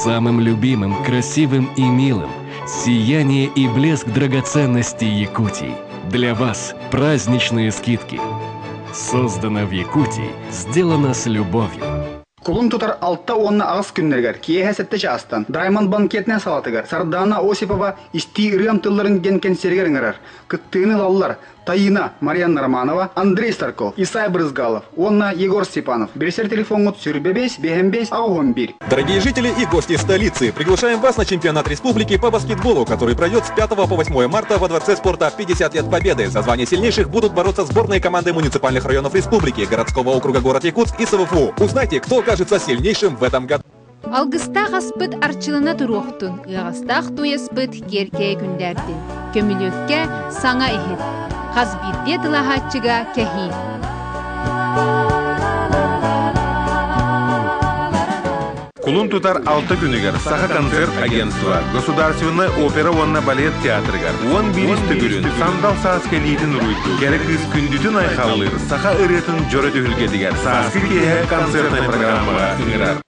самым любимым, красивым и милым. Сияние и блеск драгоценностей Якутии. Для вас праздничные скидки. Создано в Якутии, сделано с любовью. Kulun tutar altta onna ağız günlerger, kiye sette çağıstan, Diamond banketine salatıgar, Sardana Osipova isti ırıam tılların genken sergerin arar, kıttığını lallar, Таина, Марьяна Романова, Андрей Старков, Исай Брызгалов, Онна Егор Степанов. Бересер телефон от Сюрбебесь, Бехембесь, Аугомбирь. Дорогие жители и гости столицы, приглашаем вас на чемпионат республики по баскетболу, который пройдет с 5 по 8 марта во Дворце спорта 50 лет Победы. За звание сильнейших будут бороться сборные команды муниципальных районов республики, городского округа город Якутск и СВФУ. Узнайте, кто окажется сильнейшим в этом году. Алгыстах аспыт арчылына туруқтун, ығастах туяспыт керкей күндердин. Көмілөкке саңа ихит. Қазбирде тылахатчыга кәхи. Кулун тутар 6 күнігер Саха концерт агентства, Государственная опера онна балет театрыгар. Он биристі күрін, сандал сааскы лейтін руйду. Керек үз күндүтін айқалыр, Саха ыретін жөрі төхілгедігер. Сааскы кеге концертный программаға үңірар.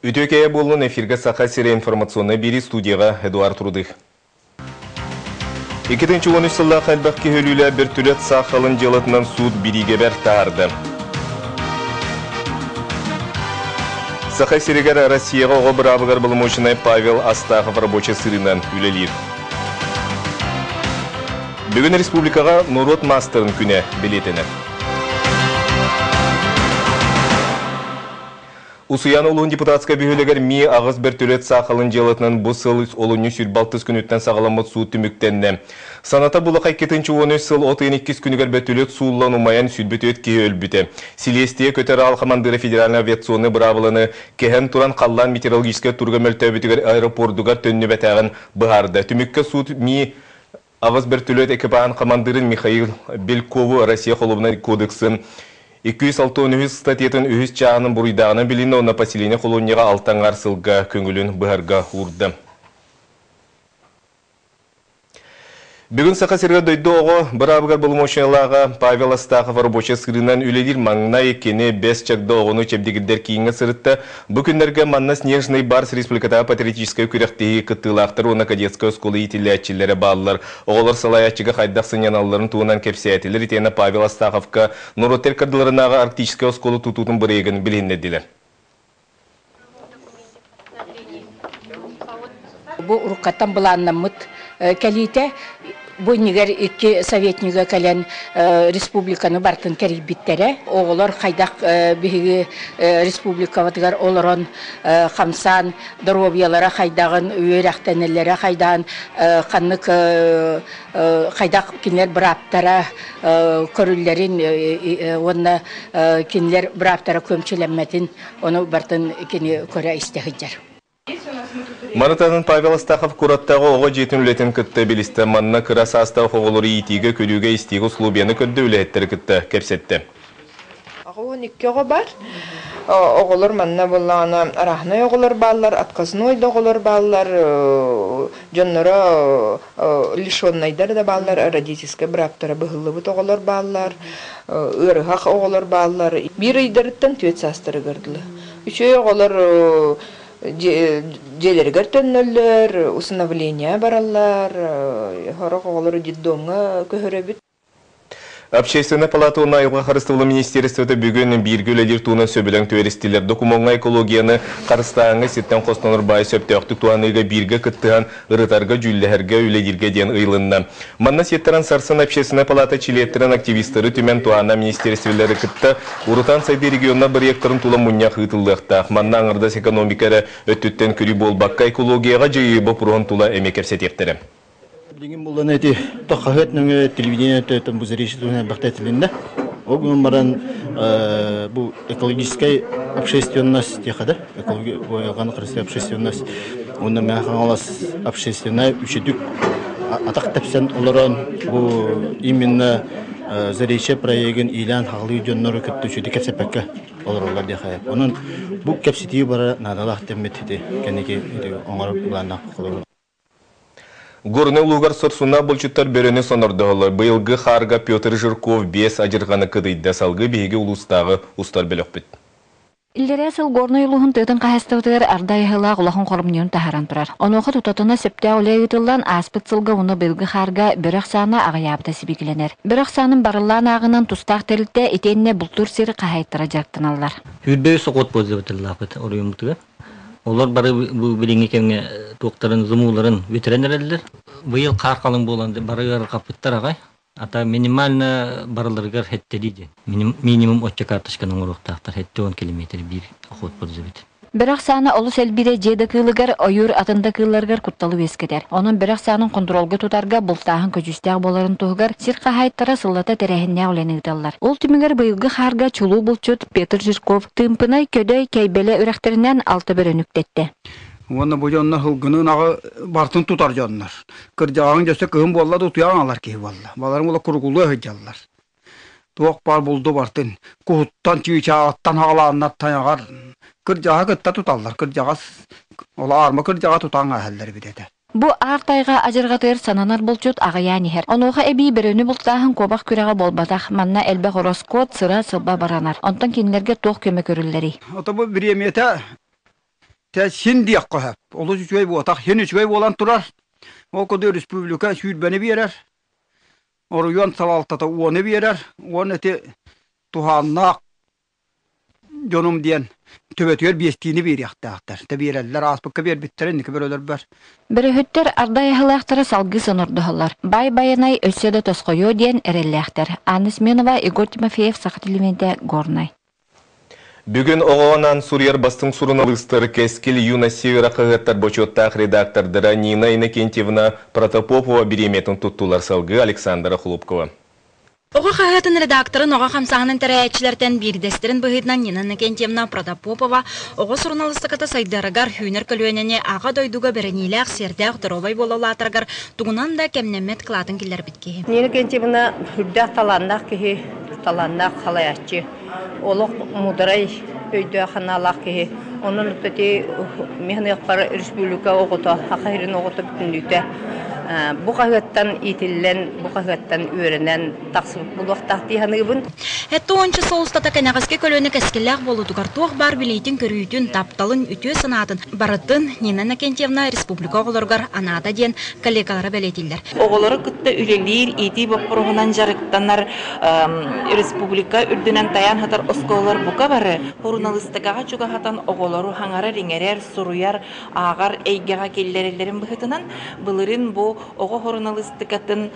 Үтөкея болын эфирге Саха Сире информационный бери студияға Эдуард Рудых. 2013 жылда қалбақ кехөлілі бір түлет сақалын желатынан суд бириге бәр тағарды. Саха Сирегер Россияға оғы абығар болымошынай Павел Астахов рабочий сырынан үлелер. Бүгін республикаға Нұрот мастерын күне билетені. Усуян олуын депутатска бүйілігер ми ағыз бір төлет сақалын желатынан бұл сыл олуыны сүрбалтыз күніттен сағаламыд су түміктенне. Саната бұлы қайкетінші 13 сыл 32 күнігер бір төлет суылан умаян сүрбет өт кей өлбіті. Селестия көтері алқамандыры федеральный авиационный бравылыны кехен туран қаллан метеорологическа турға мөлті өбітігер аэропордугар төнні бәтәғын бұғарды. Түмікке суд ми ағыз бір төлет экипаған қамандырын Михаил Белкову Россия қолыбына кодексын 260 статьятын үхіс чағының бұруйдағына біліні оны поселение қолуынеға алтаңар сылға көңілін бұғарға ұрды. Бүгін Саха Сирге дөйді оғы бір абығар болымошыналаға Павел Астахов рабочий сырынан үлелер маңына екені 5 чакда оғыны чепдегілдер кейінгі сырытты. Бүкіндерге манна снежный барс республикатағы патриотическая күректегі күттілақтыр оны кадетская сколы етілі әтчілері балылар. Оғылар салаятчыға қайдақ сынyaналарын туынан кепсиятелер етені Павел Астаховқа Нұротел кардыларынаға арктическая сколы тұтудың бірегін біліннеділі. Бұл ұрқаттан бұланна мұт кәлейті Бұйнегер екі советнігі кәлен республиканы бартын кәрібіттері. Оғылар қайдақ бігі республикаватығар оларын қамсан, дұробиялары қайдағын, өйрақтәнелері қайдағын, қанық қайдақ кенлер бір аптара көрілерін, оны кенлер бір аптара көмчеленметін, оны бартын кені көре істегідер. Манатанын Павел Астахов кураттағы оғы жетін үлетін күтті білісті. Манна кыраса астағы оғылары етігі көріге істегі ұслубияны көдді үлеттері күтті кепсетті. Оғылын екі оғы бар. Оғылар манна болағына арахны оғылар балылар, атқазын ойды оғылар балылар, жонлары лишоннайдар да балылар, родительская браптара бұғылы бұт оғылар балылар, ұрығақ оғылар балылар. Bir үйдеріттен түйет састыры көрділі. Үші оғылар Желергер төннөллөр, усыновление баралар, хорок оғылары детдомға көхөрөбіт. Общественная палата онайылға қарыстывылы министерствода бүгін биргілелер туына сөбілің төверістілер. Документға экологияны қарыстағыңы сеттен қостаныр бай сөптеуқтік туаныға бирге күттіған ұрытарға жүлләхерге үледерге ден ұйлынна. Манна сеттеран сарсын общественная палата чилеттерін активистері түмен туана министерствелері күтті. Урытан сайды регионна бір екторын тула мұньяқ ұйтылдықта. Манна аңырдас экономикары өттіттен күрі болбаққа экологияға жайы бұл бұрын тула әмекерсетектері. Деген болдан әте тақағат нөңі телевидение өтетін бұл зәрешетуіне бақтайтылында. Оғын баран бұл экологическая общественность текады. Экология бойылған қырысты общественность. Онда мәқан алас общественная үшедік атак тепсен олорон бу именно зарече проектин илан хагылы жоннору көттүчүдү кепсепекке олорлар дехая. Онун бу кепсити бара надалах темметти кенеки оңор буланак кылуу. Горный лугар сорсуна болчуттар берені сонордығылы. Бұйылғы харга Петр Жирков 5 ажырғаны кыдыйда салғы бейге улустағы устар белек бит. Иллере сыл горный луғын тыытын қайыстығытығыр ардайығыла ғылағын қолымнен тахаран тұрар. Онуғы тұтатына септе олай ұтылан аспыт сылғы оны бұйылғы харга біріқ саны ағаябыда сибекіленер. Біріқ санын барылан ағынан тұстақ тәрілді етеніне бұлтыр сері қайттыра жақтын алар. Хүрбей соқот бозы бұтыллақыт орыйымытыға. Олар бары bu bilingi kemge doktorun zumuların veterinerler. Bu yıl kar kalın bolandı barıgar kapıttar ağay. Ata minimalna barılargar hette dedi. Minimum otça kartışkanın oruktahtır hette 10 kilometre bir okut bozu bit. Біріқ саны олыс әлбире жеді кылыгар ойыр атында кылларгар кутталы вескедер. Onun біріқ санын контролга тутарга бұлтағын көжістәг боларын туғығар сирқа хайттара сыллата тәрәхінне олені ұдалар. Ол түмігер бұйылғы харга чулу бұлчут Петр Жирков тымпынай көдөй кейбелі үрәқтерінен 6 бір өнүктетті. Оны bu jonna hılgının ağı bartın tutar jonlar. Kırjağın jöse kığın bolla tutuyan alar ki valla. Balarım ola kurgulu hıjallar. Tuğuk bar buldu bartın. Kuhuttan çiğçe attan hağlanlar tayagar. Kırjağı gıtta tutarlar. Kırjağı ola arma kırjağı tutan aheller bir de. Bu артайга ажыргатыр сананар болчут агаян ихер. Онуга эби берөөнү бултаһын кобак күрәгә болбатах манна элбе хороскот сыра сылба баранар. Онтан кинлерге тох көмө көрүлләри. Ата бу bir emete te şimdi yakka hep. Olu üçüy bu atak hen üçüy bolan turar. O kodu respublika sürbeni birer. Oruyan salaltata onu birer. Onu te tuhannak jonum diyen töbetör biestiğini bir yaktahtır. Tebireller aspıkka bir bittirin ki böyle ber. Berehütter ardayahılahtara salgı sonurduhalar. Bay bayanay össede toskoyo diyen erellehtер. Anısmenova Igor Timofeyev Sakatilimente Gornay. Бүгін оғуанан Сурьер бастың сурына лыстыр кескіл юна севера қағыттар бочоттақ редактордыра Нина Иннокентьевна Протопопова береметін тұттулар салғы Александра Хлопкова. Оға қағатын редакторын оға қамсағының тәрәйетшілерден бердестерін бұғыдынан Нина Иннокентьевна Протопопова оға сурналыстықыты сайдарығар хүнер көлуеніне аға дойдуға бірінейләқ сердәқ дұробай болалатырғар тұғынан да кәмнемет қылатын келер біткейі. Нина Иннокентьевна хүрдәқ таландақ кеге таландақ қалаятчы. Олық мұдырай өйді қаналақ кеге. Onun öteti mehnet Respublika oğutu, Hakkari'nin oğutu bütünlükte. Bu kağıttan itilen, bu kağıttan öğrenen taksılık buluq tahtiyanı bun. Hette onca soğustata kanağızke kölöne keskillik boludugar toğ bar bileytin körüytün taptalın ütü sanatın baratın Nina Innokentьевна Respublika oğulurgar anada diyen kollegalara belirtiller. Oğulları kıtta ülelir, iti bakpuruğunan jarıktanar Respublika ürdünen tayan hatar oskolar buka barı. Jurnalistikağa çuga hatan oğulları hangara ringerer, suruyar, ağar, eygağa kellerlerin bıhıtınan bılırın bu oğu jurnalistikatın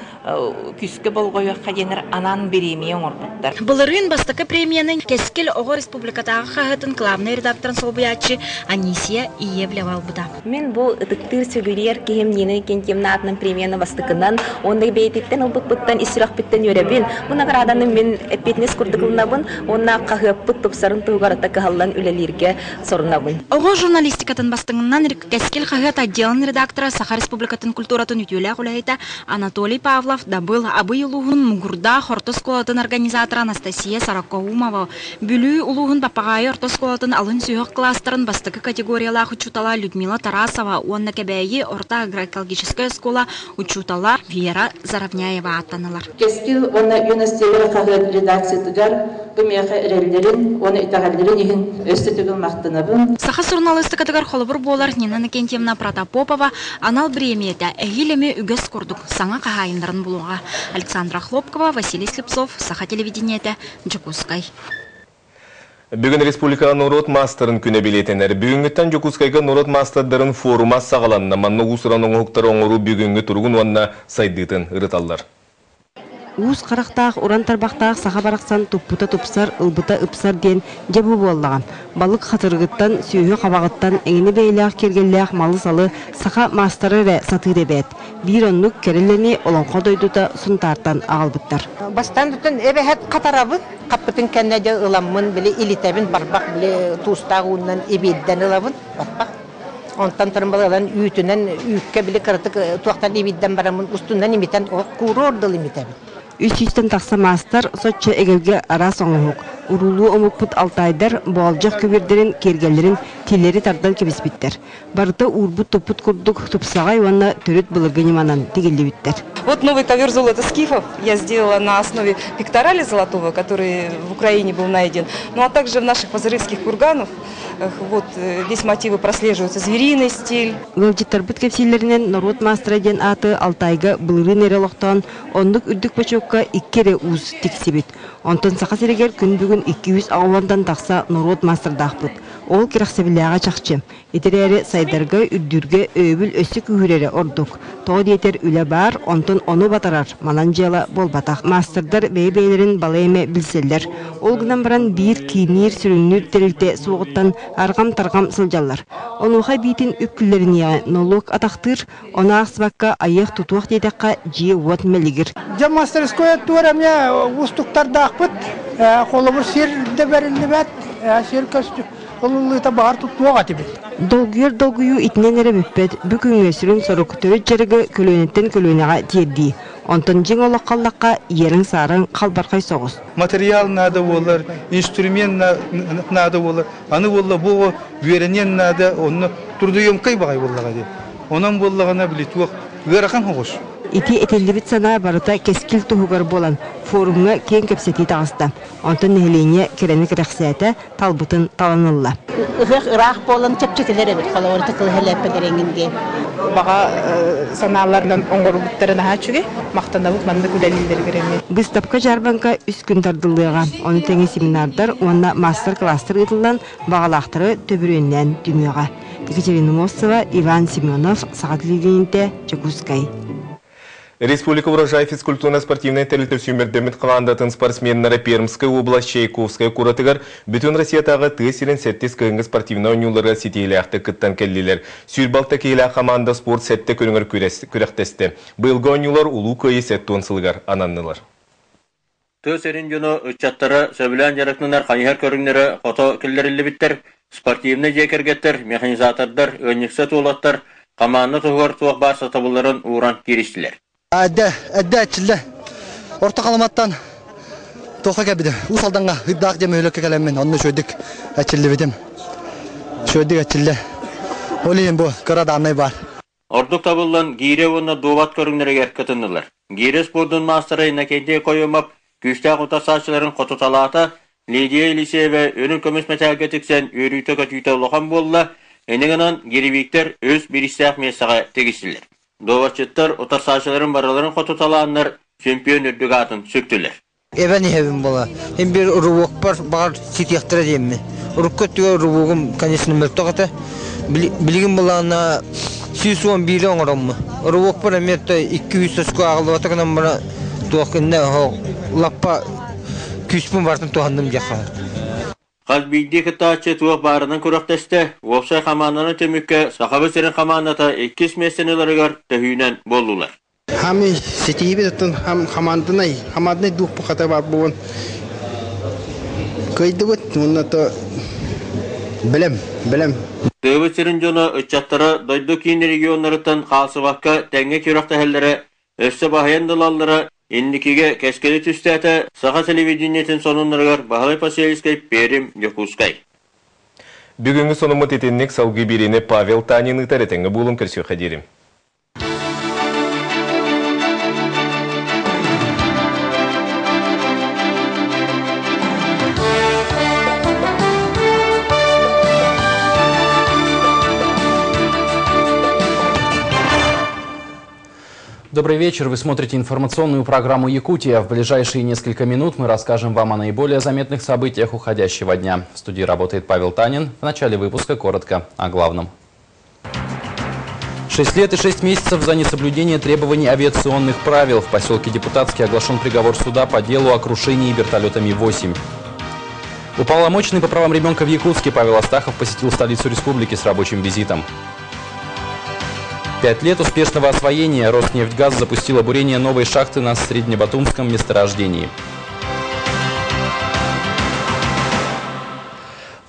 küske bolgoyu kajenir anan birimiye orbuttar. Bılırın bastakı premiyanın keskil oğu Respublikatağı kağıtın klavnı redaktorun solbuyatçı Anisiya Iyevleval buda. Men bu ıdıktır sögülüyer ki hem Nina Innokentьевна adının premiyanı bastıkından onda beytitten olbuttan israk bitten yörebin. Buna karadanın men epetnes kurdukılnabın ona kağıpıt topsarın tuğgarata kağılan ülelirge sorunabın. Oğu jurnalistikatın bastığından keskil kağıt addelin redaktora Saha Respublikatın kulturatın ütüyle kulayta Anatoliy Pavlov da был abıy uluğun Mugurda Hortoskolatın organizator Anastasiya Sarakovumova bülü uluğun papagayı Hortoskolatın alın süyük klasların bastıkı kategoriyalı uçutala Людмила Tarasova onna kebeyi Orta Agroekologiskaya skola uçutala Vera Zaravняева attanılar. Keskil ona yönestileri kağıt redaksiyatıgar gümeyaka erellerin ona itahallerin ihin östetügül maqtanabın. Saha jurnalistikatыгар холбур болар Nina Innokentьевна Протопопова анал бремиете әгилеме үгіз курдук саңа қағайындарын болуға. Александра Хлопкова, Василий Слепцов, Саха телевидениеті, Джокускай. Бүгін Республика Норот Мастерын күні билетенер. Бүгінгіттен Джокускайға Норот Мастердарын форума сағаланна. Манны ұсыраның оқтар оңыру бүгінгі тұрғын онна сайдытын ұрыталар. Уыз қарақтақ, уран тарбақтақ, саға барақсан тұппыта тұпсар, ылбыта ұпсар ден жабы боллаған. Балық қатырғыттан, сүйі қабағыттан, әңіні бейліғ кергеліғ малы салы саға мастары вә сатыры бәт. Bir onluk kereleni olonqa doyduda suntардан ағалбыттар. Бастан дүтін әбәхәт қатарабы, қаппытын кәннәде ыламын, біле илитәбін барбақ, біле туыстағы ұннан әбейдден ылабын, барбақ. Ondan tarımbalan ütünen ükke bile kırtık tuaktan imitten baramın ustundan imitten kurordalı imitten. Üçüsten taksa master Soçça egelge ara soğuk. Urulu omukput Altayдар boğalcak kübirderin kergellerin tilleri tardan kebisbitler. Barıta urbut toput kurduk tupsagay vanna törüt bılagınımanan tigilli bitter. Вот новый ковер золота скифов я сделала на основе пекторали золотого, который в Украине был найден. Ну а также в наших позырыцких курганах. Вот здесь мотивы прослеживаются. Звериный стиль. Гылжиттарбыт кепсилеринен народ мастера ден аты Алтайга былыры нерелоқтан ондық үрдік почокка иккере уз тиксибит. Онтон сақа серегер күн бүгін 200 ауандан тақса народ мастердақпыт. Ол керақсабиляға чақчы. Етерері сайдарга үрдүрге өбіл өсі күхірері ордық. Тоғы детер үлі бар, онтон оны батарар. Мананжела бол батақ. Мастердар бейбейлерін балайме білселдер. Ол гынан баран бір киінер сүріңнер терілте соғыттан арғам-тарғам сылжалар. Онуға бейтін үпкілерін еға налог атақтыр, оны ақсыбаққа аяқ тұтуақ дейдаққа жие уат мәлігір. Мастерское тура мне устуктарда ақпыт, қолы бір серді бәрілі бәт, сер көсті. Долгүйер итнен әрі бүппет, бүкін өсірін сұрық төрет жарығы көлөнеттен көлөнеға тиерді. Онтон жың олық қаллаққа ерің сарын қалбарқай соғыз. Материал нады олар, инструмент нады олар, аны олар бұғы веренен нады, оны тұрды емкай бағай олаға де. Онан болағына білетуақ, ғырақан хоғыз. Ити этеллибит сана барыта кескил туһугар болан форумга кең кепсети тагыста. Онтон нехлене керени керексәте талбытын таланылла. Ирак болан чепчекелер бит халавар тыкыл хелепе кереңинге. Бага саналардан оңгорбуттарын хачуге мактанабык манда күләлилер кереме. Гыстапка жарбанка 3 күн тардылыга. Оны теңе семинардар, онна мастер-класстар ытылдан багалактыры төбүрөннән дүйнөгө. Екатерина Мосова, Иван Семенов, Сагатливинте, Чекускай. Республика урожай физкультурно-спортивный территория сүймердемет қаландатын спортсменнары Пермская область Чайковская куратыгар бүтін Россиятағы тысырын сәттес күйінгі спортивна өнюларға сетейлі ақты күттан кәлілер. Сүйірбалта кейлі команда спорт сәтті көріңір күректесті. Бұйылғы өнюлар ұлу көйі сәтті онсылығар ананнылар. Тысырын жоны үтчаттары сөбілен жарықнынар қанихар көріңнері қото келдерілі біттер, спортивны жекергеттер, механизатордар, өніксі туылаттар, команда тұғыр туақ басы табыларын уран керістілер. Әдді әтчілі орта қаламаттан тоқа кәбіді. Усалданға ғыддақ демі өлікке кәлеммен. Онны шөйдік әтчілі бедім. Шөйдік әтчілі. Олейін бұл қырада аннай бар. Ордық табылын гейре оны доват көріңнерегер күтінілер. Гейре спордың мастыры нәкенде қойымап, күштақ ұтасашыларын қотуталата, Лидия Елисеева өнін көміс мәтәлге тіксен өрүйті көтүйті олыған болла, әнігінен геребектер өз берістәқ месаға тегісілер. Доватчыттар ұтасашыларын бараларын қотуталаныр чемпион үрдіг атын сөктілер. Эбән ехебім бола. Hem bir ұрывық бар, бағар сетияқтыра деймі. Ұрық көттіге ұрывығым, конечно, мөлтіғаты. Білігім болағына 111 оңырымы. Ұрывық бар, әметті 200 өскі ағылы батығынан бара туақында лаппа күспін бартын туғандым жаққа. Қалбейді кітачы туақ барының күріқтесті, Опсай қамананы төмікке сақабы сәрін қаманата 2 месенелерігер төхүйінен болулар. Хами сетейбі тұттын хамандынай дух бұқата бар бұғын. Көйді бұд, мұнаты білім. Төбі сәрін жоны үтчаттары дойды кейін регионларыттан қалсы баққа тәңге күріқті әлдері, өсі бағайындылалары, Индикиге кәскелі түстәті саға телевидениетін сонынырғар бағалай паселискай Перим Якускай. Бүгінгі сонымы тетеннік салғы берені Павел Танин ұтаретіңі болым кірсі қадерім. Добрый вечер. Вы смотрите информационную программу «Якутия». В ближайшие несколько минут мы расскажем вам о наиболее заметных событиях уходящего дня. В студии работает Павел Танин. В начале выпуска коротко о главном. 6 лет и 6 месяцев за несоблюдение требований авиационных правил. В поселке Депутатский оглашен приговор суда по делу о крушении вертолета Ми-8. Уполномоченный по правам ребенка в Якутске Павел Астахов посетил столицу республики с рабочим визитом. 5 лет успешного освоения. Роснефтьгаз запустила бурение новой шахты на Среднебатумском месторождении.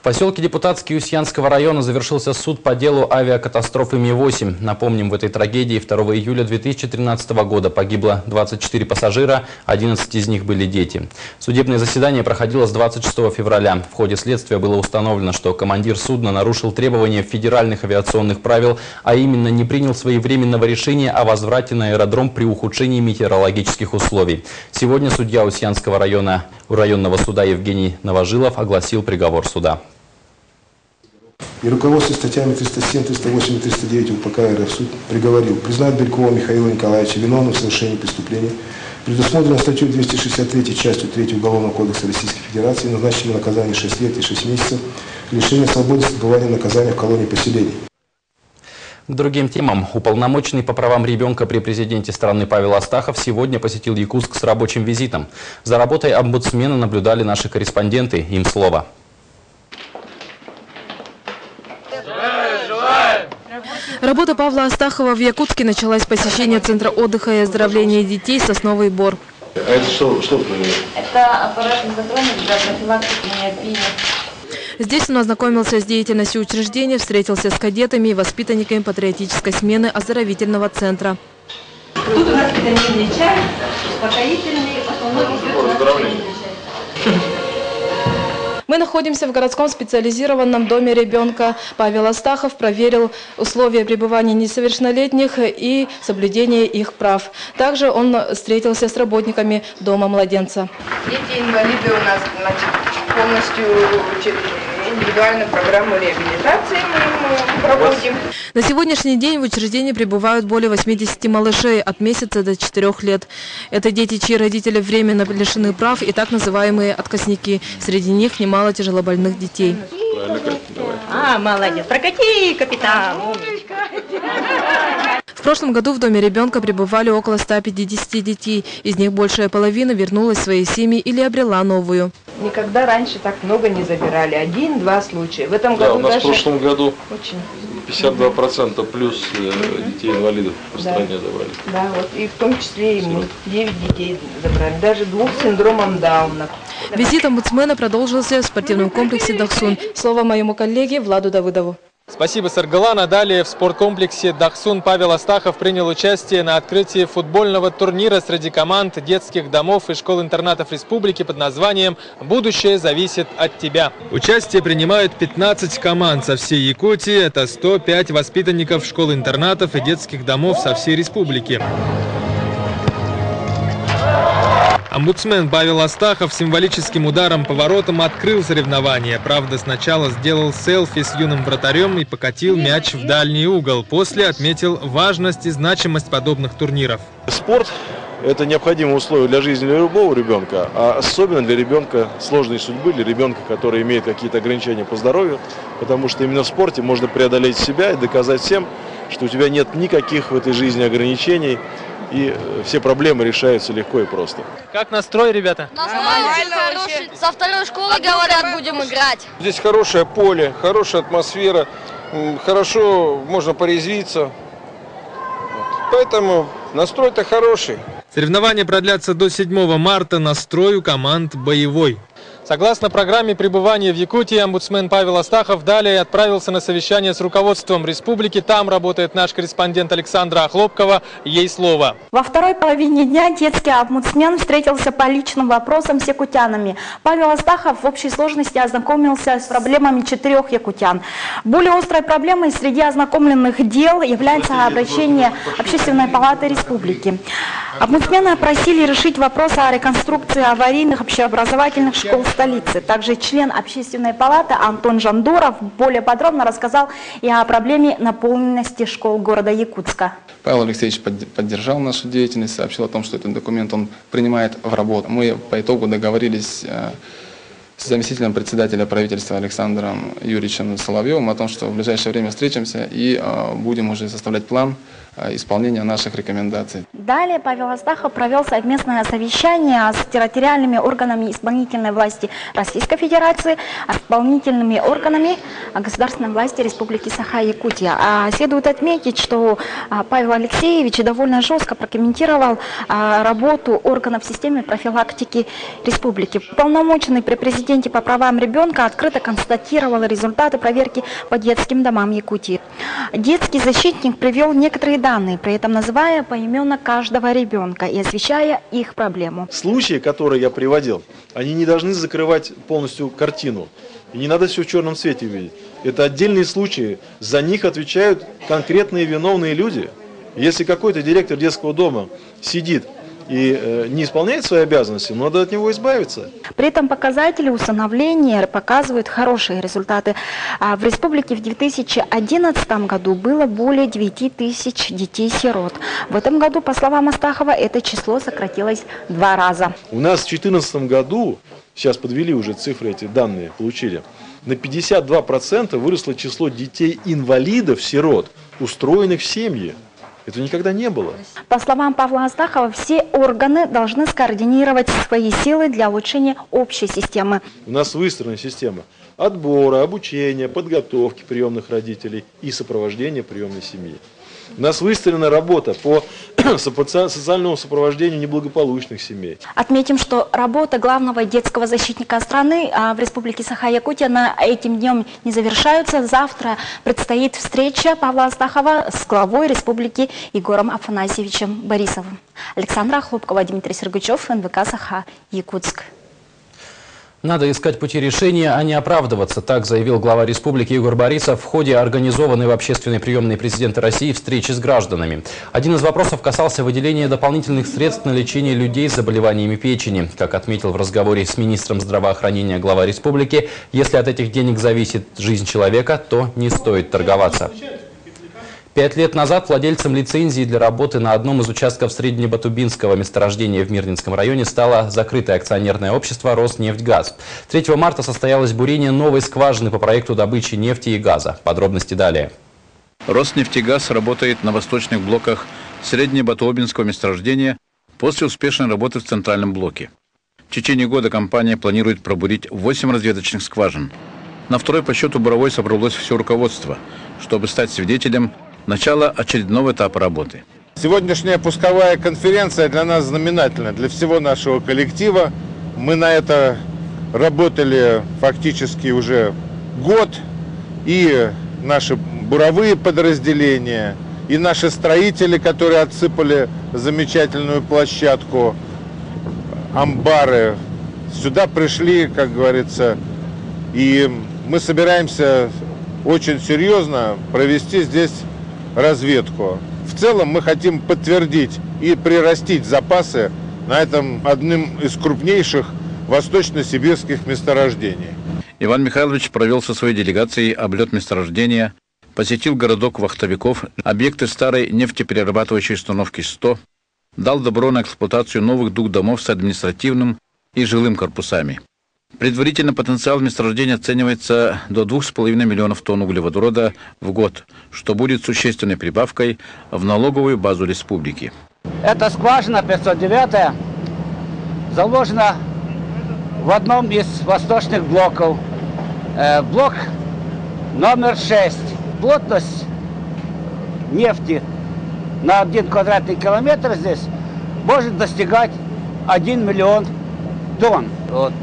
В поселке Депутатский Устьянского района завершился суд по делу авиакатастрофы Ми-8. Напомним, в этой трагедии 2 июля 2013 года погибло 24 пассажира, 11 из них были дети. Судебное заседание проходило с 26 февраля. В ходе следствия было установлено, что командир судна нарушил требования федеральных авиационных правил, а именно не принял своевременного решения о возврате на аэродром при ухудшении метеорологических условий. Сегодня судья Устьянского районного суда Евгений Новожилов огласил приговор суда. И руководствуясь статьями 307, 308 и 309 УПК РФ суд приговорил признать Белькова Михаила Николаевича виновным в совершении преступления, предусмотрено статьей 263 частью 3 Уголовного кодекса Российской Федерации, назначено наказание 6 лет и 6 месяцев лишения свободы с отбыванием наказания в колонии поселений. К другим темам. Уполномоченный по правам ребенка при президенте страны Павел Астахов сегодня посетил Якутск с рабочим визитом. За работой омбудсмена наблюдали наши корреспонденты. Им слово. Работа Павла Астахова в Якутске началась с посещения Центра отдыха и оздоровления детей «Сосновый бор». А это что? Это аппарат мезотроник для профилактики миопии. Здесь он ознакомился с деятельностью учреждения, встретился с кадетами и воспитанниками патриотической смены оздоровительного центра. Тут у нас витаминный чай, успокоительный, основной чай. Мы находимся в городском специализированном доме ребенка. Павел Астахов проверил условия пребывания несовершеннолетних и соблюдение их прав. Также он встретился с работниками дома младенца. Дети-инвалиды у нас, полностью индивидуальную программу реабилитации мы проводим. На сегодняшний день в учреждении пребывают более 80 малышей от месяца до 4 лет. Это дети, чьи родители временно лишены прав, и так называемые отказники. Среди них немало тяжелобольных детей. Молодец. Прокати, капитан. В прошлом году в доме ребенка пребывали около 150 детей. Из них большая половина вернулась в свои семьи или обрела новую. Никогда раньше так много не забирали. 1-2 случая. В этом году у нас даже в прошлом году очень 52% плюс детей-инвалидов в стране забрали. Да, вот и в том числе и мы 9 детей забрали. Даже 2 с синдромом Дауна. Визит омбудсмена продолжился в спортивном комплексе «Дахсун». Слово моему коллеге Владу Давыдову. Спасибо, Саргалана. Далее в спорткомплексе «Дахсун» Павел Астахов принял участие на открытии футбольного турнира среди команд детских домов и школ-интернатов республики под названием «Будущее зависит от тебя». Участие принимают 15 команд со всей Якутии. Это 105 воспитанников школ-интернатов и детских домов со всей республики. Омбудсмен Павел Астахов символическим ударом по воротам открыл соревнование. Правда, сначала сделал селфи с юным вратарем и покатил мяч в дальний угол. После отметил важность и значимость подобных турниров. Спорт – это необходимое условие для жизни для любого ребенка, а особенно для ребенка сложной судьбы, для ребенка, который имеет какие-то ограничения по здоровью, потому что именно в спорте можно преодолеть себя и доказать всем, что у тебя нет никаких в этой жизни ограничений, и все проблемы решаются легко и просто. Как настрой, ребята? Нормально, хороший. Со второй школы, говорят, будем играть. Здесь хорошее поле, хорошая атмосфера, хорошо можно порезвиться. Поэтому настрой-то хороший. Соревнования продлятся до 7 марта. Настрой у команд боевой. Согласно программе пребывания в Якутии, омбудсмен Павел Астахов далее отправился на совещание с руководством республики. Там работает наш корреспондент Александра Охлопкова. Ей слово. Во второй половине дня детский омбудсмен встретился по личным вопросам с якутянами. Павел Астахов в общей сложности ознакомился с проблемами 4 якутян. Более острой проблемой среди ознакомленных дел является обращение Общественной палаты республики. Омбудсмена просили решить вопрос о реконструкции аварийных общеобразовательных школ столицы. Также член Общественной палаты Антон Жандуров более подробно рассказал и о проблеме наполненности школ города Якутска. Павел Алексеевич поддержал нашу деятельность, сообщил о том, что этот документ он принимает в работу. Мы по итогу договорились с заместителем председателя правительства Александром Юрьевичем Соловьевым о том, что в ближайшее время встретимся и будем уже составлять план исполнения наших рекомендаций. Далее Павел Астахов провел совместное совещание с территориальными органами исполнительной власти Российской Федерации, исполнительными органами государственной власти Республики Саха-Якутия. Следует отметить, что Павел Алексеевич довольно жестко прокомментировал работу органов системы профилактики республики. Уполномоченный при президенте президенте по правам ребенка открыто констатировал результаты проверки по детским домам Якутии. Детский защитник привел некоторые данные, при этом называя поименно каждого ребенка и освещая их проблему. Случаи, которые я приводил, они не должны закрывать полностью картину. И не надо все в черном цвете видеть. Это отдельные случаи. За них отвечают конкретные виновные люди. Если какой-то директор детского дома сидит и не исполняет свои обязанности, надо от него избавиться. При этом показатели усыновления показывают хорошие результаты. В республике в 2011 году было более 9000 детей-сирот. В этом году, по словам Астахова, это число сократилось 2 раза. У нас в 2014 году, сейчас подвели уже цифры, эти данные получили, на 52% выросло число детей-инвалидов, сирот, устроенных в семьи. Этого никогда не было. По словам Павла Астахова, все органы должны скоординировать свои силы для улучшения общей системы. У нас выстроена система отбора, обучения, подготовки приемных родителей и сопровождения приемной семьи. У нас выстроена работа по социальному сопровождению неблагополучных семей. Отметим, что работа главного детского защитника страны в Республике Саха-Якутия на этим днем не завершаются. Завтра предстоит встреча Павла Астахова с главой республики Егором Афанасьевичем Борисовым. Александра Хлопкова, Дмитрий Сергучев, НВК Саха, Якутск. Надо искать пути решения, а не оправдываться, так заявил глава республики Егор Борисов в ходе организованной в общественной приемной президента России встречи с гражданами. Один из вопросов касался выделения дополнительных средств на лечение людей с заболеваниями печени. Как отметил в разговоре с министром здравоохранения глава республики, если от этих денег зависит жизнь человека, то не стоит торговаться. 5 лет назад владельцем лицензии для работы на одном из участков среднебатубинского месторождения в Мирнинском районе стало закрытое акционерное общество «Роснефтьгаз». 3 марта состоялось бурение новой скважины по проекту добычи нефти и газа. Подробности далее. «Роснефтьгаз» работает на восточных блоках среднебатубинского месторождения после успешной работы в центральном блоке. В течение года компания планирует пробурить 8 разведочных скважин. На второй по счету буровой собралось все руководство, чтобы стать свидетелем начало очередного этапа работы. Сегодняшняя пусковая конференция для нас знаменательна, для всего нашего коллектива. Мы на это работали фактически уже год. И наши буровые подразделения, и наши строители, которые отсыпали замечательную площадку, амбары, сюда пришли, как говорится, и мы собираемся очень серьезно провести здесь разведку. В целом мы хотим подтвердить и прирастить запасы на этом одном из крупнейших восточно-сибирских месторождений. Иван Михайлович провел со своей делегацией облет месторождения, посетил городок Вахтовиков, объекты старой нефтеперерабатывающей установки 100, дал добро на эксплуатацию новых 2 домов с административным и жилым корпусами. Предварительно потенциал месторождения оценивается до 2,5 миллионов тонн углеводорода в год, что будет существенной прибавкой в налоговую базу республики. Эта скважина 509 заложена в одном из восточных блоков. Блок номер 6. Плотность нефти на 1 квадратный километр здесь может достигать 1 миллион тонн.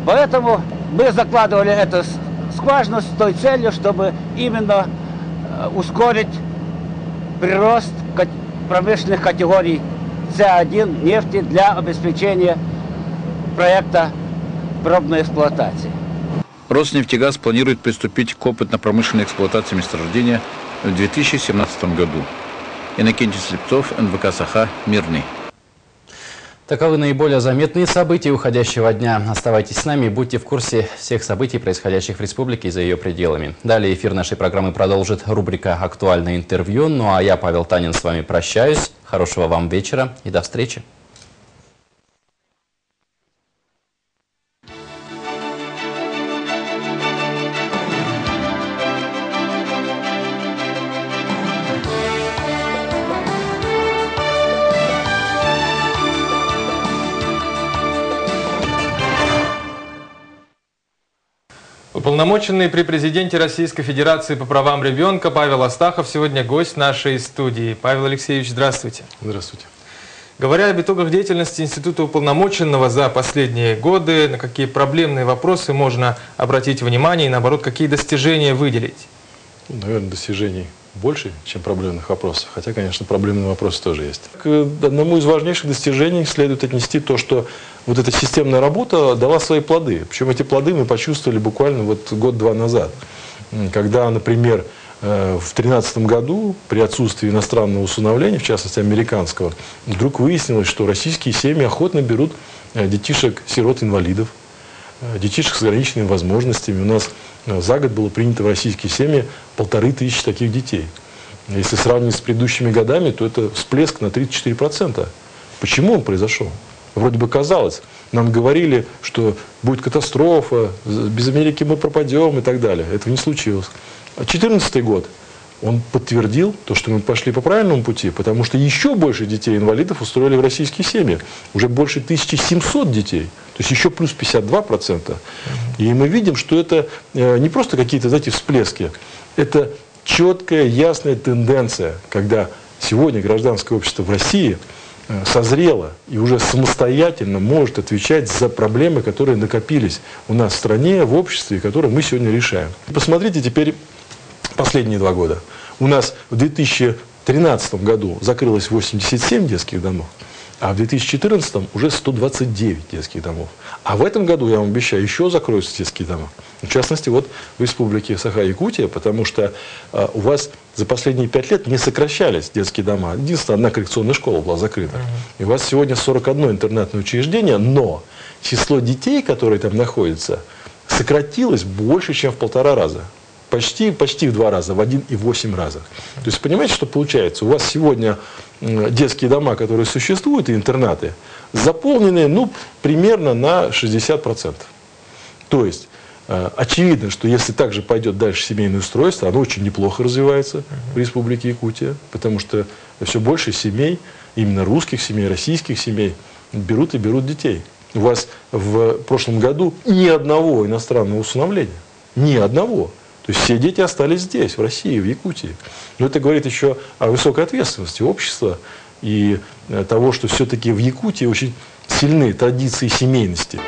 Поэтому мы закладывали эту скважину с той целью, чтобы именно ускорить прирост промышленных категорий С1 нефти для обеспечения проекта пробной эксплуатации. Роснефтьгаз планирует приступить к опытно-промышленной эксплуатации месторождения в 2017 году. Иннокентий Слепцов, НВК Саха, Мирный. Таковы наиболее заметные события уходящего дня. Оставайтесь с нами и будьте в курсе всех событий, происходящих в республике и за ее пределами. Далее эфир нашей программы продолжит рубрика «Актуальное интервью». Ну а я, Павел Танин, с вами прощаюсь. Хорошего вам вечера и до встречи. Уполномоченный при президенте Российской Федерации по правам ребенка Павел Астахов сегодня гость нашей студии. Павел Алексеевич, здравствуйте. Здравствуйте. Говоря об итогах деятельности Института уполномоченного за последние годы, на какие проблемные вопросы можно обратить внимание и, наоборот, какие достижения выделить? Наверное, достижений больше, чем проблемных вопросов. Хотя, конечно, проблемные вопросы тоже есть. К одному из важнейших достижений следует отнести то, что вот эта системная работа дала свои плоды. Причем эти плоды мы почувствовали буквально вот год-два назад. Когда, например, в 2013 году при отсутствии иностранного усыновления, в частности американского, вдруг выяснилось, что российские семьи охотно берут детишек, сирот-инвалидов, детишек с ограниченными возможностями. У нас за год было принято в российские семьи 1500 таких детей. Если сравнивать с предыдущими годами, то это всплеск на 34%. Почему он произошел? Вроде бы казалось, нам говорили, что будет катастрофа, без Америки мы пропадем и так далее. Этого не случилось. 2014 год, он подтвердил то, что мы пошли по правильному пути, потому что еще больше детей-инвалидов устроили в российские семьи. Уже больше 1700 детей. То есть еще плюс 52%. И мы видим, что это не просто какие-то, знаете, всплески. Это четкая, ясная тенденция, когда сегодня гражданское общество в России созрело и уже самостоятельно может отвечать за проблемы, которые накопились у нас в стране, в обществе, которые мы сегодня решаем. Посмотрите теперь последние 2 года. У нас в 2013 году закрылось 87 детских домов, а в 2014 уже 129 детских домов. А в этом году, я вам обещаю, еще закроются детские дома. В частности, вот в республике Саха-Якутия, потому что у вас за последние 5 лет не сокращались детские дома. Единственная одна коррекционная школа была закрыта. И у вас сегодня 41 интернатное учреждение, но число детей, которые там находятся, сократилось больше, чем в 1,5 раза. Почти в 2 раза, в 1,8 раза. То есть, понимаете, что получается? У вас сегодня детские дома, которые существуют, и интернаты, заполнены, ну, примерно на 60%. То есть, очевидно, что если также пойдет дальше семейное устройство, оно очень неплохо развивается в Республике Якутия, потому что все больше семей, именно русских семей, российских семей, берут детей. У вас в прошлом году ни одного иностранного усыновления. Ни одного. То есть все дети остались здесь, в России, в Якутии. Но это говорит еще о высокой ответственности общества и того, что все-таки в Якутии очень сильны традиции семейности.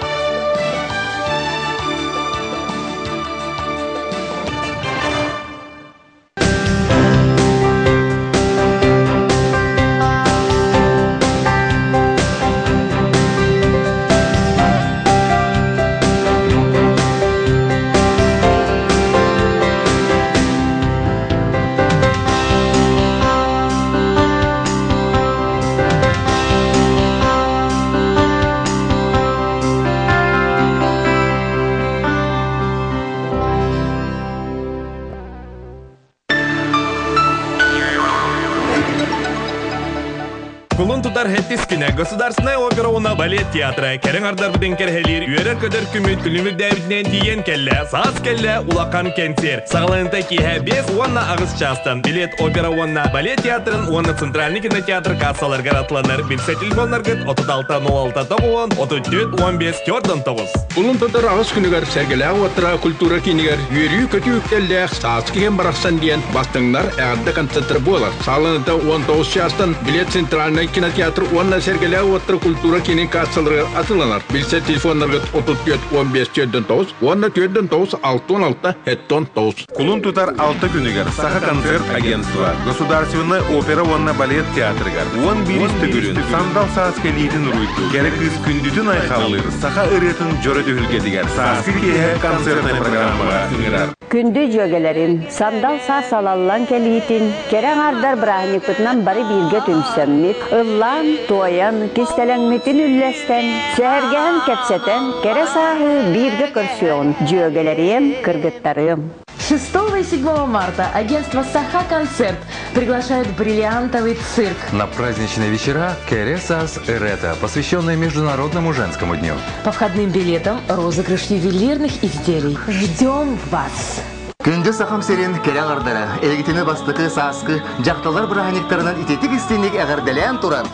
Государственная опера балет театры Керен Ардарбден Керхелир Юрер Көдер Күмүт Күлүмүр Дэвиднен Тиен Келле Саас Келле Улакан Кенсер Сағаланта Киhe 5 Уанна Ағыз Частан Билет опера Уанна балет театрын Уанна Центральный кинотеатр кассалар гаратланыр Билсе телефонларгыт 36-06-9 34-15 Тёрдан 9 Улун Тодор Ағыз күнігер сәргелі ағуаттыра культура кинигер Юрию көтü үктелләқ Саас кеген барақсан диен Бастыңнар әғадда концентр болар Сағаланыта 19 Частан Билет Центральный кинотеатр Уанна сәргелі ағуаттыра культура кинин кассаларға атыланар Билсе телефонларгыт 34-15 Тёрдан 9 Уанна Тёрдан 9 6-16 Кулун тутар 6 күнігер Саха концерт агентства Государственная опера Уанна балет театрыгар Уан биристі күрін Сандал Сааска лейтін руйду Керек из күндүтін айқалыр Саха ыретін жөрі төхілгедігер Сааска кеhe концертный программаға ыңырар Күнді жөгелерим Сандал Саас алаллан келейтін Керен Ардар Брахник бұтынан бары бірге түмсеммік Ыллан, тоян, кестелеңметін үлләстен Сәргән кәпсетен Кере сағы бірге көрсион Жөгелерим, кыргыттарым 6 и 7 марта агентство «Саха Концерт» приглашает бриллиантовый цирк. На праздничные вечера «Кересас Эрета», посвященные Международному женскому дню. По входным билетам розыгрыш ювелирных изделий. Ждем вас! Күнді сақам серен керен ардара, элгетені бастықы саскы, жақталар браханиктарынан итетік істенек әғарделен туран.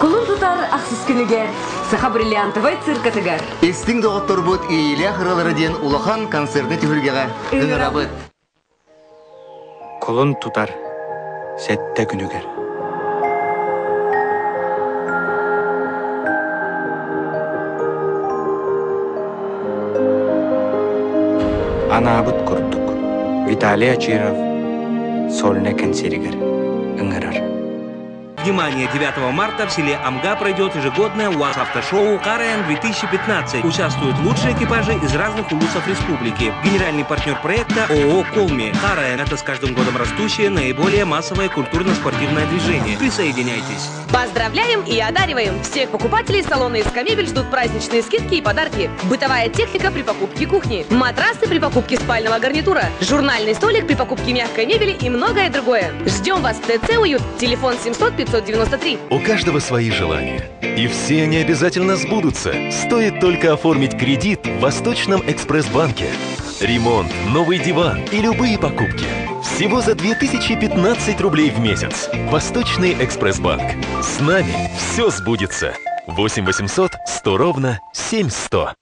Кулун тутар ақсыз күнігер, Саха бриллиантовый циркатыгар. Эстің доғыттыр бұд иелі ақыралары ден улахан концертны түхілгеға үңірабыд. Кулун тутар сәтті күнігер. Анабыт курдук. Виталий Ачиров, сольный консервер. Внимание! 9 марта в селе Амга пройдет ежегодное УАЗ-автошоу КРН-2015. Участвуют лучшие экипажи из разных улусов республики. Генеральный партнер проекта ООО «Колми». КРН – это с каждым годом растущее, наиболее массовое культурно-спортивное движение. Присоединяйтесь! Поздравляем и одариваем! Всех покупателей салона «Эскамебель» ждут праздничные скидки и подарки. Бытовая техника при покупке кухни, матрасы при покупке спального гарнитура, журнальный столик при покупке мягкой мебели и многое другое. Ждем вас в ТЦ «Уют». Телефон 700 593. У каждого свои желания. И все они обязательно сбудутся. Стоит только оформить кредит в Восточном экспресс-банке. Ремонт, новый диван и любые покупки. Всего за 2015 рублей в месяц. Восточный экспресс-банк. С нами все сбудется. 8 800 100 ровно 7100.